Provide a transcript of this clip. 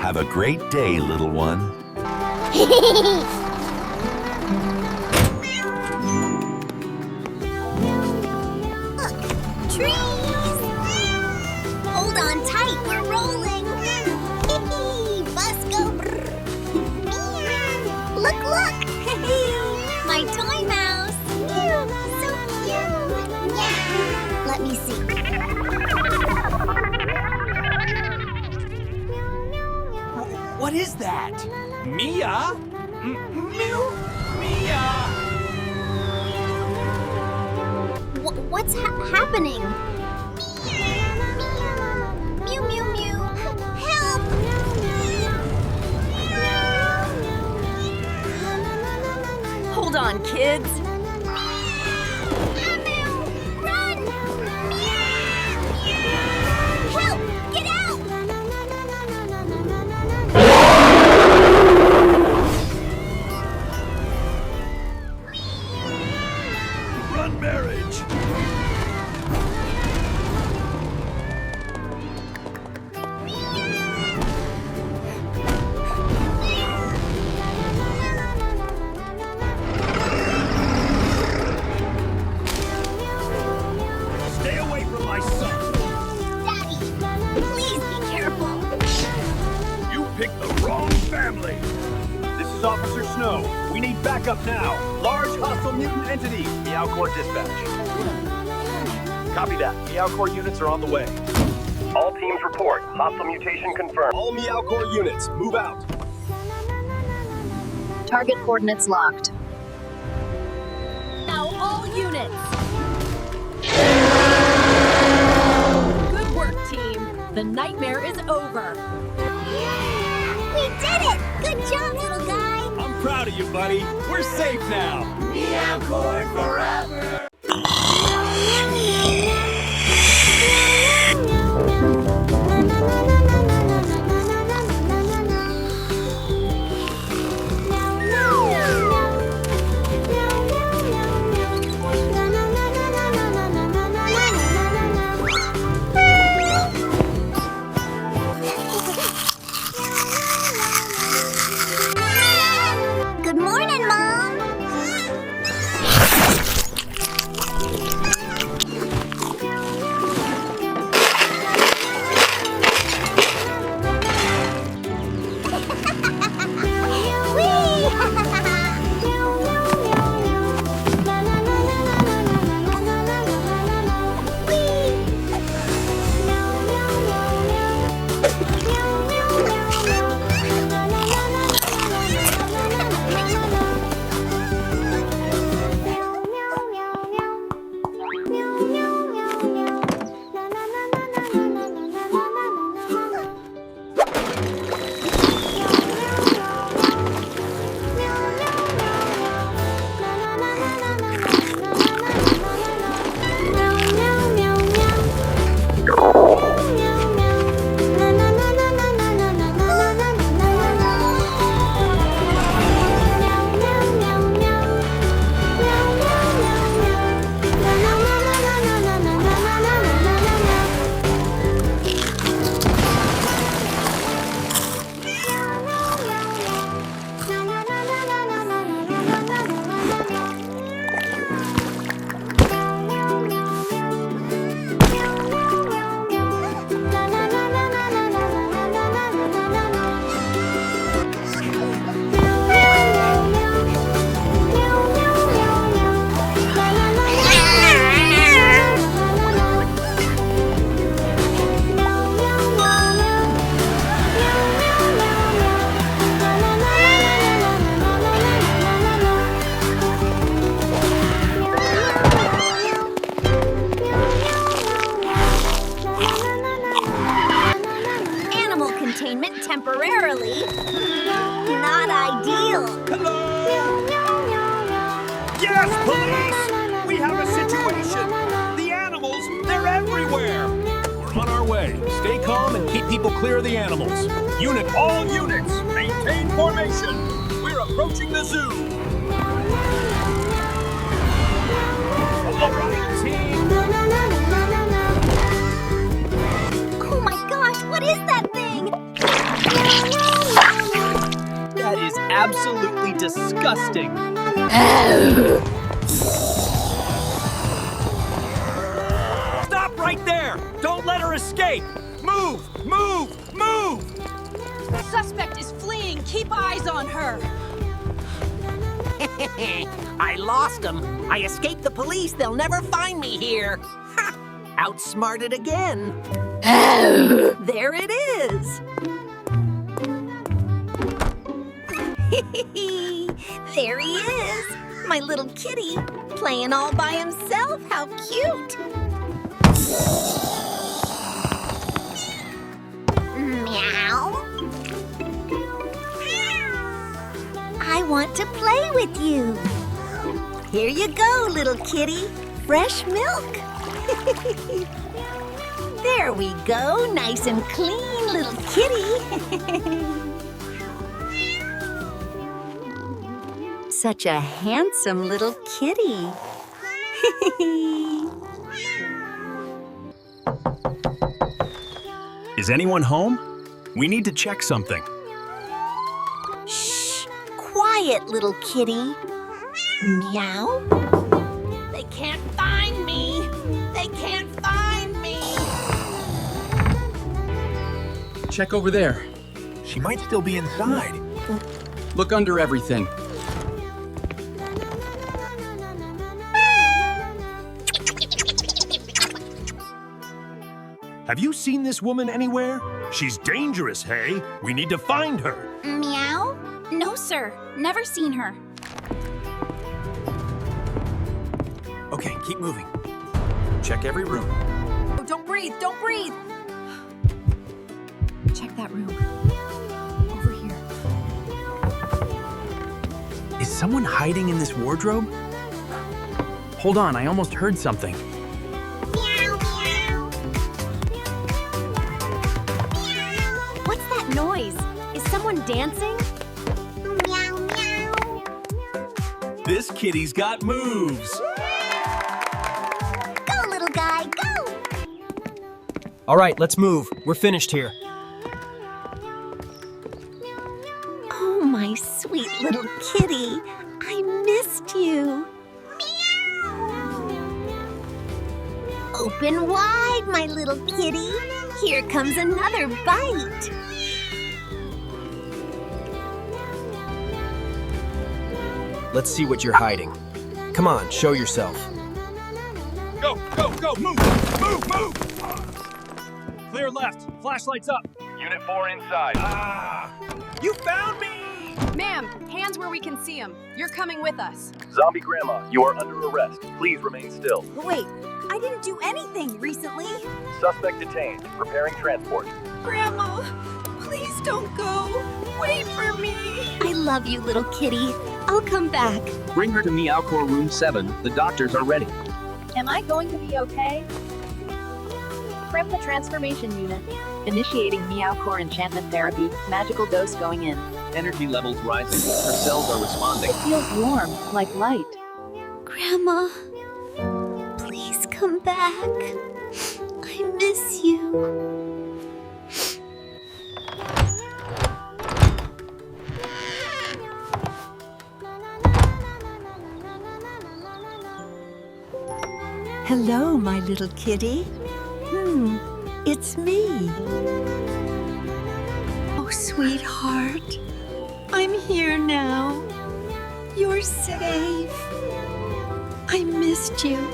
Have a great day, little one. Trees! Hold on tight, we're rolling! Bus go brrr! Look, look! My toy mouse! So cute! Yeah. Let me see. What is that? Mia? Mia! What's happening? Mew, mew, mew. Help! Hold on, kids. Run! Help! Get out! Run, marriage! Stay away from my son! Daddy, please be careful. You picked the wrong family! This is Officer Snow. We need backup now. Large hostile mutant entity. Meow Corps dispatch. Copy that. Meow Corps units are on the way. All teams report. Hostile mutation confirmed. All Meow Corps units, move out. Target coordinates locked. Now all units. Good work, team. The nightmare is over. We did it! Good job, little guy! I'm proud of you, buddy. We're safe now. Meow Corps forever. Good morning, Mom! Containment temporarily. Not ideal. Hello! Yes, police! We have a situation! The animals, they're everywhere! We're on our way. Stay calm and keep people clear of the animals. All units, maintain formation. We're approaching the zoo. All right, team. Oh my gosh, what is that thing? absolutely disgusting. Stop right there! Don't let her escape! Move! Move! Move! Suspect is fleeing. Keep eyes on her. I lost them. I escaped the police. They'll never find me here. Ha! Outsmarted again. There it is. There he is, my little kitty, playing all by himself. How cute! Meow. I want to play with you. Here you go, little kitty. Fresh milk. There we go, nice and clean, little kitty. Such a handsome little kitty. Is anyone home? We need to check something. Shh! Quiet, little kitty. Meow. They can't find me. They can't find me. Check over there. She might still be inside. Look under everything. Have you seen this woman anywhere? She's dangerous, hey? We need to find her. Meow? No, sir. Never seen her. Okay, keep moving. Check every room. Oh, don't breathe. Don't breathe. Check that room. Over here. Is someone hiding in this wardrobe? Hold on, I almost heard something. Meow, meow. What's that noise? Is someone dancing? Meow, meow. This kitty's got moves. Go, little guy, go! All right, let's move. We're finished here. Oh, my sweet little kitty. I missed you. Open wide, my little kitty. Here comes another bite. Let's see what you're hiding. Come on, show yourself. Go, go, go, move, move, move! Clear left, flashlights up. Unit 4 inside. You found me! Ma'am, hands where we can see him. You're coming with us. Zombie Grandma, you are under arrest. Please remain still. Wait, I didn't do anything recently. Suspect detained. Preparing transport. Grandma, please don't go. Wait for me. I love you, little kitty. I'll come back. Bring her to Meow Core Room 7. The doctors are ready. Am I going to be okay? Prep the transformation unit. Initiating Meow Core enchantment therapy. Magical dose going in. Energy levels rising. Her cells are responding. Feels warm, like light. Grandma, please come back. I miss you. Hello, my little kitty. It's me. Oh, sweetheart. I'm here now. You're safe. I missed you.